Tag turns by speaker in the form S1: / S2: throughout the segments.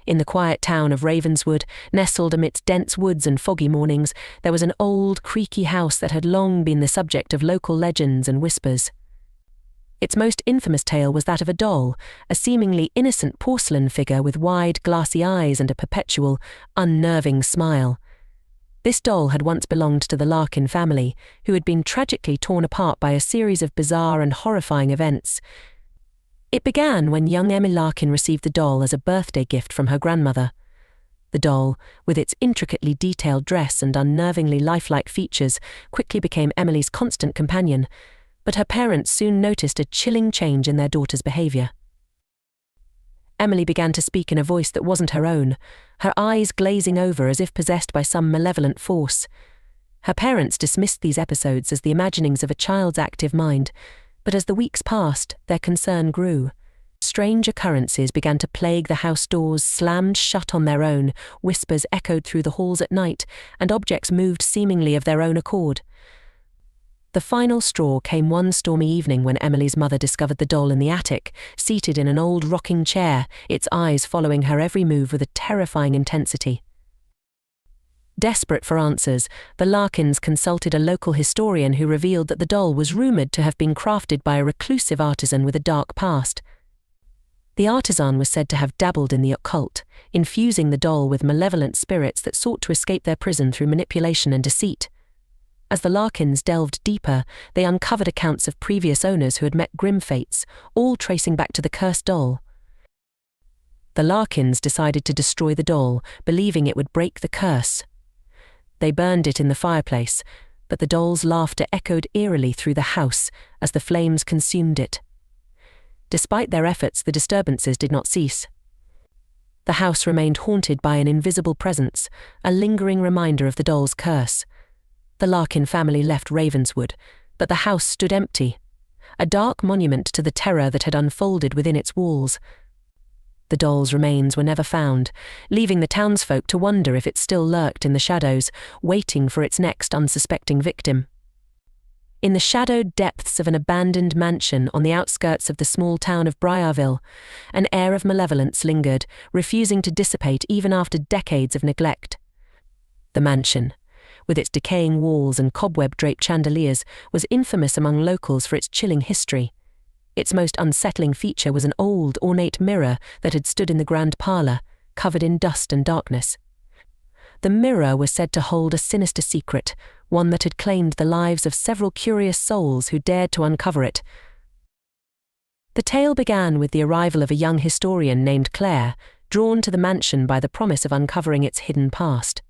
S1: In the quiet town of Ravenswood, nestled amidst dense woods and foggy mornings, there was an old, creaky house that had long been the subject of local legends and whispers. Its most infamous tale was that of a doll, a seemingly innocent porcelain figure with wide, glassy eyes and a perpetual, unnerving smile. This doll had once belonged to the Larkin family, who had been tragically torn apart by a series of bizarre and horrifying events. It began when young Emily Larkin received the doll as a birthday gift from her grandmother. The doll, with its intricately detailed dress and unnervingly lifelike features, quickly became Emily's constant companion, but her parents soon noticed a chilling change in their daughter's behavior. Emily began to speak in a voice that wasn't her own, her eyes glazing over as if possessed by some malevolent force. Her parents dismissed these episodes as the imaginings of a child's active mind, but as the weeks passed, their concern grew. Strange occurrences began to plague the house. Doors slammed shut on their own, whispers echoed through the halls at night, and objects moved seemingly of their own accord. The final straw came one stormy evening when Emily's mother discovered the doll in the attic, seated in an old rocking chair, its eyes following her every move with a terrifying intensity. Desperate for answers, the Larkins consulted a local historian who revealed that the doll was rumoured to have been crafted by a reclusive artisan with a dark past. The artisan was said to have dabbled in the occult, infusing the doll with malevolent spirits that sought to escape their prison through manipulation and deceit. As the Larkins delved deeper, they uncovered accounts of previous owners who had met grim fates, all tracing back to the cursed doll. The Larkins decided to destroy the doll, believing it would break the curse. They burned it in the fireplace, but the doll's laughter echoed eerily through the house as the flames consumed it. Despite their efforts, the disturbances did not cease. The house remained haunted by an invisible presence, a lingering reminder of the doll's curse. The Larkin family left Ravenswood, but the house stood empty, a dark monument to the terror that had unfolded within its walls. The doll's remains were never found, leaving the townsfolk to wonder if it still lurked in the shadows, waiting for its next unsuspecting victim. In the shadowed depths of an abandoned mansion on the outskirts of the small town of Briarville, an air of malevolence lingered, refusing to dissipate even after decades of neglect. The mansion, with its decaying walls and cobweb-draped chandeliers, was infamous among locals for its chilling history. Its most unsettling feature was an old, ornate mirror that had stood in the grand parlour, covered in dust and darkness. The mirror was said to hold a sinister secret, one that had claimed the lives of several curious souls who dared to uncover it. The tale began with the arrival of a young historian named Clara, drawn to the mansion by the promise of uncovering its hidden past.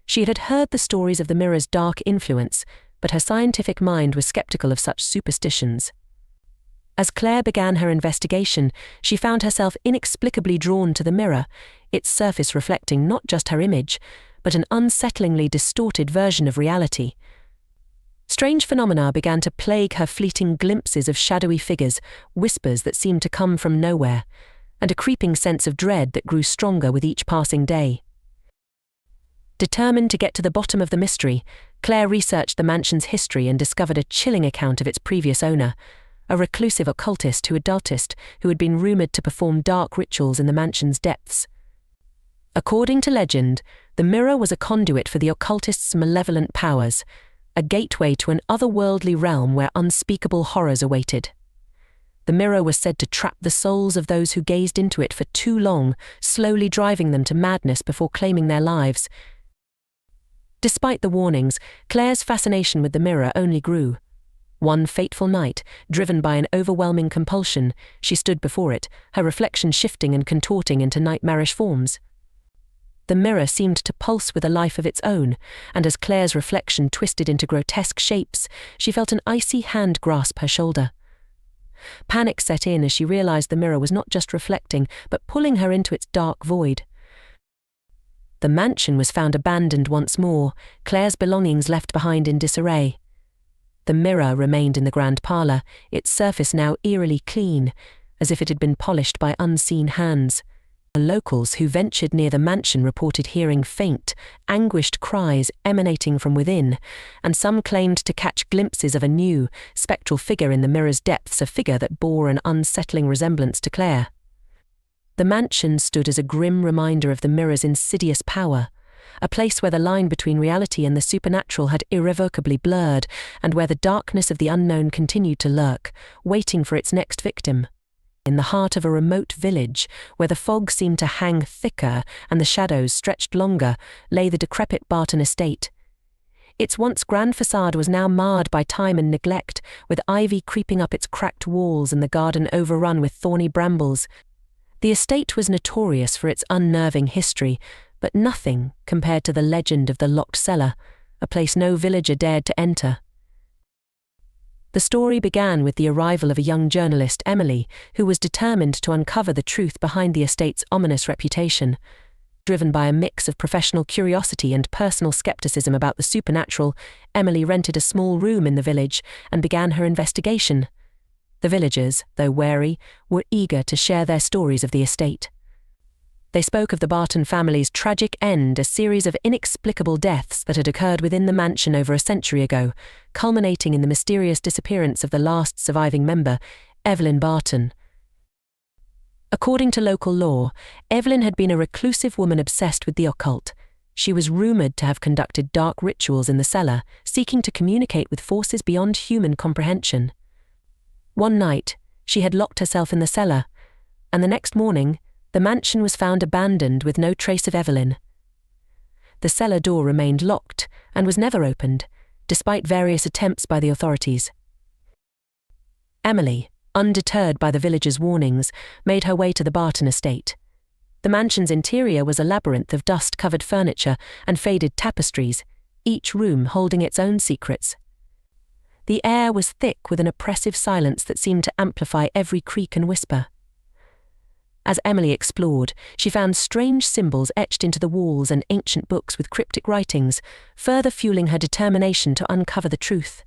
S1: She had heard the stories of the mirror's dark influence, but her scientific mind was skeptical of such superstitions. As Claire began her investigation, she found herself inexplicably drawn to the mirror, its surface reflecting not just her image, but an unsettlingly distorted version of reality. Strange phenomena began to plague her: fleeting glimpses of shadowy figures, whispers that seemed to come from nowhere, and a creeping sense of dread that grew stronger with each passing day. Determined to get to the bottom of the mystery, Claire researched the mansion's history and discovered a chilling account of its previous owner, a reclusive occultist who had been rumoured to perform dark rituals in the mansion's depths. According to legend, the mirror was a conduit for the occultist's malevolent powers, a gateway to an otherworldly realm where unspeakable horrors awaited. The mirror was said to trap the souls of those who gazed into it for too long, slowly driving them to madness before claiming their lives. Despite the warnings, Claire's fascination with the mirror only grew. One fateful night, driven by an overwhelming compulsion, she stood before it, her reflection shifting and contorting into nightmarish forms. The mirror seemed to pulse with a life of its own, and as Claire's reflection twisted into grotesque shapes, she felt an icy hand grasp her shoulder. Panic set in as she realized the mirror was not just reflecting, but pulling her into its dark void. The mansion was found abandoned once more, Claire's belongings left behind in disarray. The mirror remained in the grand parlour, its surface now eerily clean, as if it had been polished by unseen hands. The locals who ventured near the mansion reported hearing faint, anguished cries emanating from within, and some claimed to catch glimpses of a new, spectral figure in the mirror's depths, a figure that bore an unsettling resemblance to Claire. The mansion stood as a grim reminder of the mirror's insidious power, a place where the line between reality and the supernatural had irrevocably blurred, and where the darkness of the unknown continued to lurk, waiting for its next victim. In the heart of a remote village, where the fog seemed to hang thicker and the shadows stretched longer, lay the decrepit Barton estate. Its once grand facade was now marred by time and neglect, with ivy creeping up its cracked walls and the garden overrun with thorny brambles. The estate was notorious for its unnerving history, but nothing compared to the legend of the locked cellar, a place no villager dared to enter. The story began with the arrival of a young journalist, Emily, who was determined to uncover the truth behind the estate's ominous reputation. Driven by a mix of professional curiosity and personal skepticism about the supernatural, Emily rented a small room in the village and began her investigation. The villagers, though wary, were eager to share their stories of the estate. They spoke of the Barton family's tragic end, a series of inexplicable deaths that had occurred within the mansion over a century ago, culminating in the mysterious disappearance of the last surviving member, Evelyn Barton. According to local law, Evelyn had been a reclusive woman obsessed with the occult. She was rumoured to have conducted dark rituals in the cellar, seeking to communicate with forces beyond human comprehension. One night, she had locked herself in the cellar, and the next morning, the mansion was found abandoned with no trace of Evelyn. The cellar door remained locked and was never opened, despite various attempts by the authorities. Emily, undeterred by the villagers' warnings, made her way to the Barton estate. The mansion's interior was a labyrinth of dust-covered furniture and faded tapestries, each room holding its own secrets. The air was thick with an oppressive silence that seemed to amplify every creak and whisper. As Emily explored, she found strange symbols etched into the walls and ancient books with cryptic writings, further fueling her determination to uncover the truth.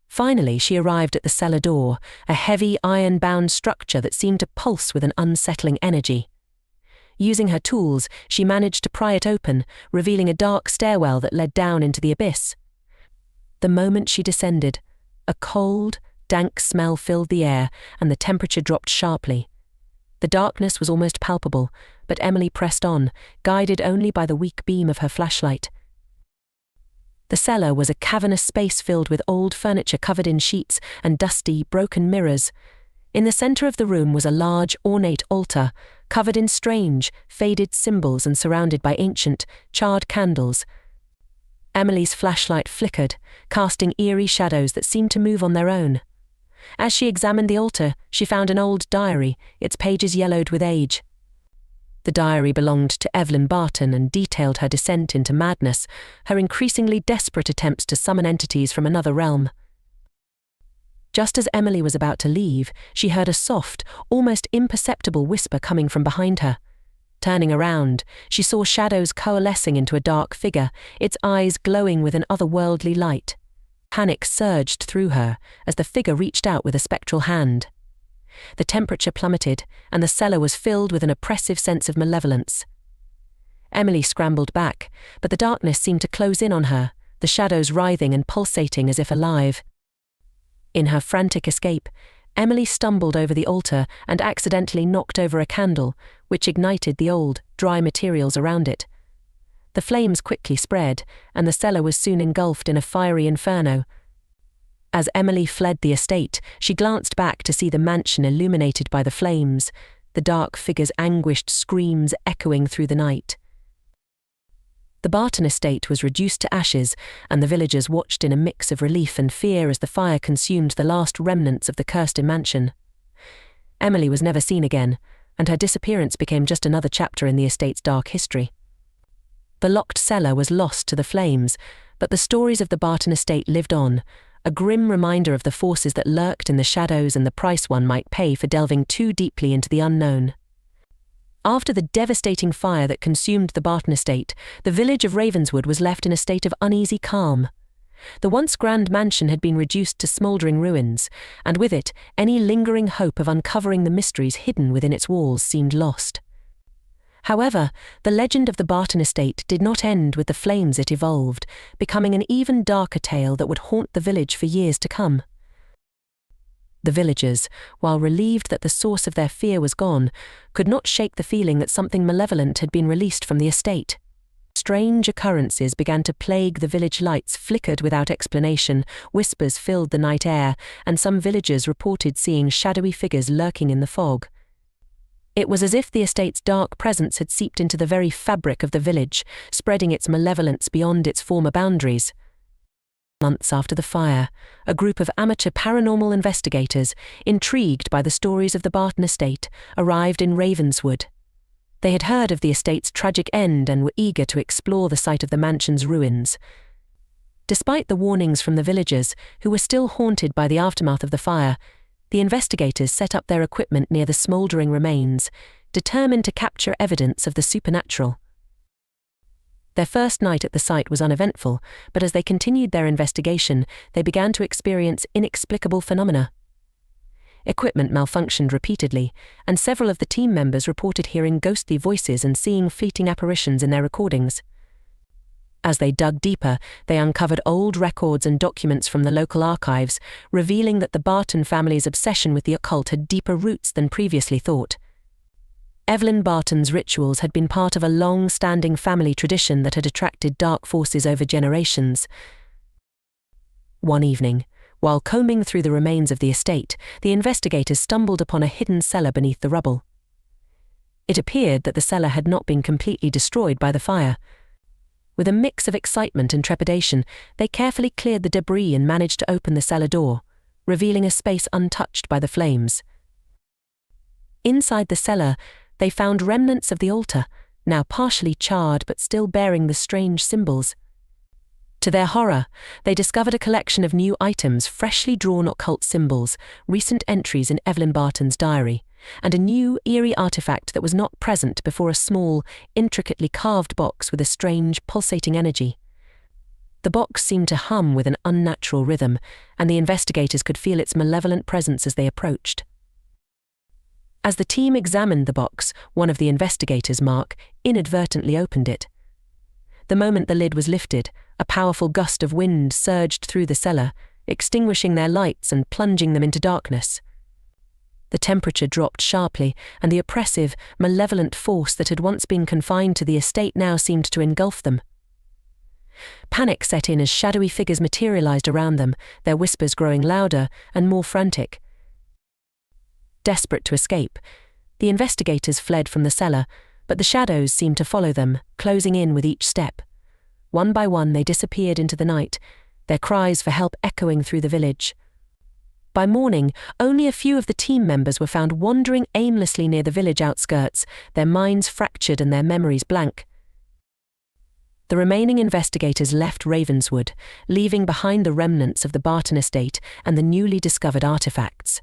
S1: Finally, she arrived at the cellar door, a heavy iron-bound structure that seemed to pulse with an unsettling energy. Using her tools, she managed to pry it open, revealing a dark stairwell that led down into the abyss. The moment she descended, a cold, dank smell filled the air, and the temperature dropped sharply. The darkness was almost palpable, but Emily pressed on, guided only by the weak beam of her flashlight. The cellar was a cavernous space filled with old furniture covered in sheets and dusty, broken mirrors. In the center of the room was a large, ornate altar, covered in strange, faded symbols and surrounded by ancient, charred candles. Emily's flashlight flickered, casting eerie shadows that seemed to move on their own. As she examined the altar, she found an old diary, its pages yellowed with age. The diary belonged to Evelyn Barton and detailed her descent into madness, her increasingly desperate attempts to summon entities from another realm. Just as Emily was about to leave, she heard a soft, almost imperceptible whisper coming from behind her. Turning around, she saw shadows coalescing into a dark figure, its eyes glowing with an otherworldly light. Panic surged through her as the figure reached out with a spectral hand. The temperature plummeted, and the cellar was filled with an oppressive sense of malevolence. Emily scrambled back, but the darkness seemed to close in on her, the shadows writhing and pulsating as if alive. In her frantic escape, Emily stumbled over the altar and accidentally knocked over a candle, which ignited the old, dry materials around it. The flames quickly spread, and the cellar was soon engulfed in a fiery inferno. As Emily fled the estate, she glanced back to see the mansion illuminated by the flames, the dark figure's anguished screams echoing through the night. The Barton estate was reduced to ashes, and the villagers watched in a mix of relief and fear as the fire consumed the last remnants of the cursed mansion. Emily was never seen again, and her disappearance became just another chapter in the estate's dark history. The locked cellar was lost to the flames, but the stories of the Barton estate lived on, a grim reminder of the forces that lurked in the shadows and the price one might pay for delving too deeply into the unknown. After the devastating fire that consumed the Barton estate, the village of Ravenswood was left in a state of uneasy calm. The once grand mansion had been reduced to smouldering ruins, and with it, any lingering hope of uncovering the mysteries hidden within its walls seemed lost. However, the legend of the Barton estate did not end with the flames. It evolved, becoming an even darker tale that would haunt the village for years to come. The villagers, while relieved that the source of their fear was gone, could not shake the feeling that something malevolent had been released from the estate. Strange occurrences began to plague the village. Lights flickered without explanation, whispers filled the night air, and some villagers reported seeing shadowy figures lurking in the fog. It was as if the estate's dark presence had seeped into the very fabric of the village, spreading its malevolence beyond its former boundaries. Months after the fire, a group of amateur paranormal investigators, intrigued by the stories of the Barton estate, arrived in Ravenswood. They had heard of the estate's tragic end and were eager to explore the site of the mansion's ruins. Despite the warnings from the villagers, who were still haunted by the aftermath of the fire, the investigators set up their equipment near the smouldering remains, determined to capture evidence of the supernatural. Their first night at the site was uneventful, but as they continued their investigation, they began to experience inexplicable phenomena. Equipment malfunctioned repeatedly, and several of the team members reported hearing ghostly voices and seeing fleeting apparitions in their recordings. As they dug deeper, they uncovered old records and documents from the local archives, revealing that the Barton family's obsession with the occult had deeper roots than previously thought. Evelyn Barton's rituals had been part of a long-standing family tradition that had attracted dark forces over generations. One evening, while combing through the remains of the estate, the investigators stumbled upon a hidden cellar beneath the rubble. It appeared that the cellar had not been completely destroyed by the fire. With a mix of excitement and trepidation, they carefully cleared the debris and managed to open the cellar door, revealing a space untouched by the flames. Inside the cellar, they found remnants of the altar, now partially charred but still bearing the strange symbols. To their horror, they discovered a collection of new items, freshly drawn occult symbols, recent entries in Evelyn Barton's diary, and a new, eerie artifact that was not present before: a small, intricately carved box with a strange, pulsating energy. The box seemed to hum with an unnatural rhythm, and the investigators could feel its malevolent presence as they approached. As the team examined the box, one of the investigators, Mark, inadvertently opened it. The moment the lid was lifted, a powerful gust of wind surged through the cellar, extinguishing their lights and plunging them into darkness. The temperature dropped sharply, and the oppressive, malevolent force that had once been confined to the estate now seemed to engulf them. Panic set in as shadowy figures materialized around them, their whispers growing louder and more frantic. Desperate to escape, the investigators fled from the cellar, but the shadows seemed to follow them, closing in with each step. One by one they disappeared into the night, their cries for help echoing through the village. By morning, only a few of the team members were found wandering aimlessly near the village outskirts, their minds fractured and their memories blank. The remaining investigators left Ravenswood, leaving behind the remnants of the Barton estate and the newly discovered artifacts.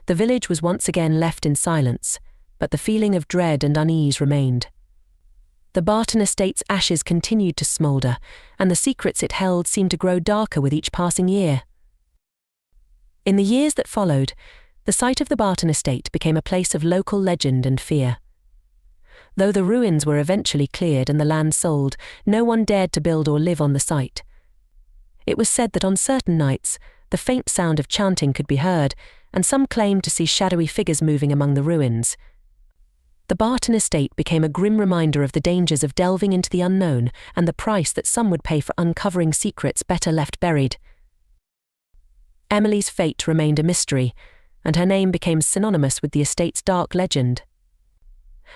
S1: The village was once again left in silence, but the feeling of dread and unease remained. The Barton estate's ashes continued to smoulder, and the secrets it held seemed to grow darker with each passing year. In the years that followed, the site of the Barton estate became a place of local legend and fear. Though the ruins were eventually cleared and the land sold, no one dared to build or live on the site. It was said that on certain nights, the faint sound of chanting could be heard, and some claimed to see shadowy figures moving among the ruins. The Barton estate became a grim reminder of the dangers of delving into the unknown and the price that some would pay for uncovering secrets better left buried. Emily's fate remained a mystery, and her name became synonymous with the estate's dark legend.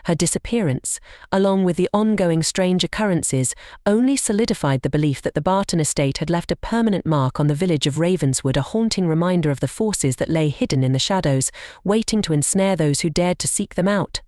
S1: Her disappearance, along with the ongoing strange occurrences, only solidified the belief that the Barton estate had left a permanent mark on the village of Ravenswood, a haunting reminder of the forces that lay hidden in the shadows, waiting to ensnare those who dared to seek them out.